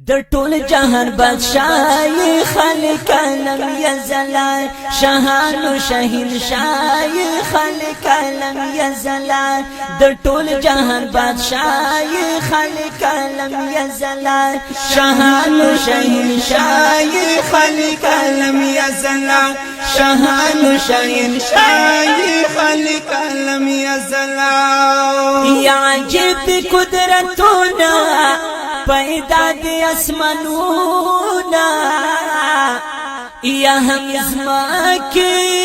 در ټول جهان بادشاہ خالق لم یزل شاهان و شهنشاه خالق لم یزل در ټول جهان بادشاہ خالق لم یزل شاهان و شهنشاه خالق لم یزل شاهان و شهنشاه خالق لم یزل یا عجیب قدرتنا پیدا دی اسمانونا یا هم ازماکی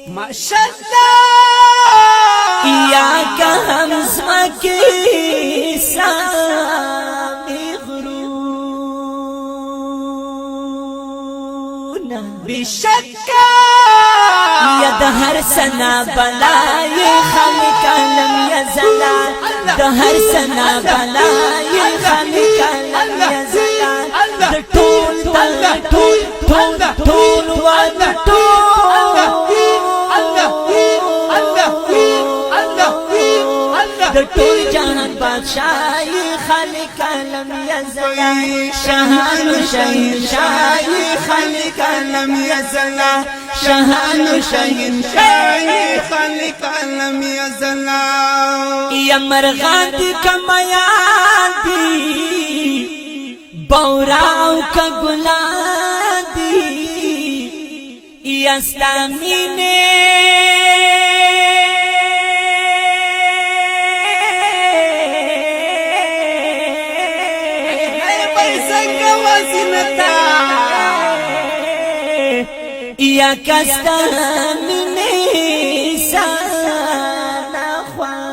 ماشاءاللہ یا که هم ازماکی سامی غرونا بشکا یا د هر سنا بلای خالق لم یزل د هر سنا بلای خالق لم یزل د ټول د ټول جهان بادشاہ خالق لم یزل شاهان و شهنشاه خالق لم یزل شاهان و شهنشاه خالق لم یزل یا مرغان دی کمیان دی بوراو کا گلان دی یا ستامینه یا کستا منی سانا خوان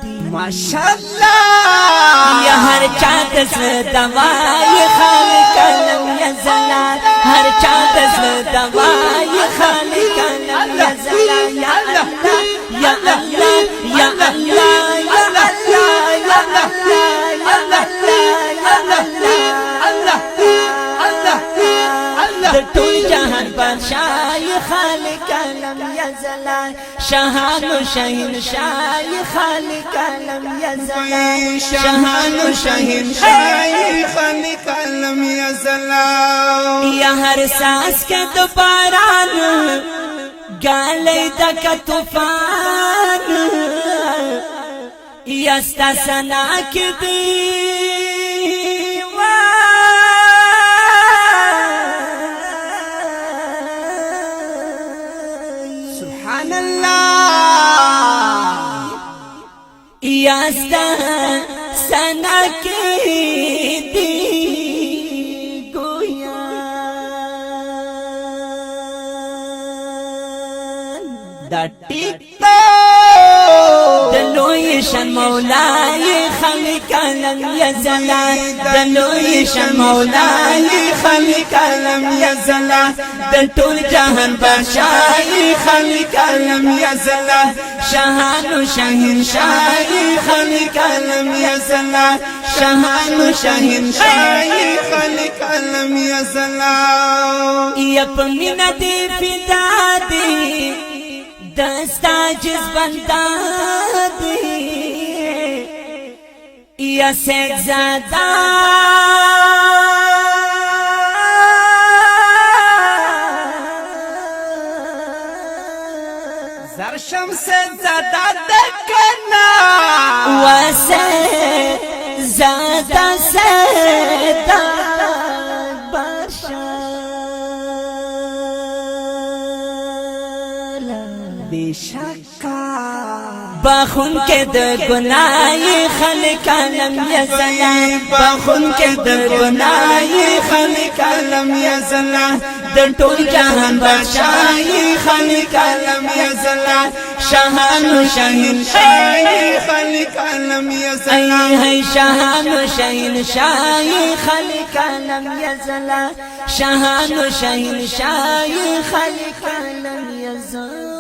دی ماشاءاللہ یا ہر چاہت دوائی خالق لم یزل ہر چاہت دوائی خالق لم یزل یا اللہ یا اللہ یا اللہ یا اللہ یا اللہ یا اللہ در ټول جهان بادشاہ خالق لم یزل شاهان و شهنشاه خالق لم یزل شاهان و شهنشاه خالق لم یزل یا هر ساس کے دو باران گالی دک طوفان یا ستا سنا کی سبحان اللہ یا ستا سنا کی دی گویا دا ٹکتا دلوی شن مولاي خالق لم يزل دلوی شن مولاي خالق لم یزل د ټول جهان بادشاہ خالق لم یزل شاهان و شهنشاه خالق لم یزل شاهان و شهنشاه خالق لم یزل یا پمینا دی فدا دی دستا جز بندا دی یا سیک زادا زر شمس زادا دکنا وسه زادا سیدا بشکا بخون کے د گناہی خالق لم یزل بخون کے در گناہی خالق لم یزل در ټول جهان بادشاہ خالق لم یزل شاهان و شهنشاه خالق لم یزل ای ہے شاهان و شهنشاه خالق لم یزل شاهان و شهنشاه خالق لم یزل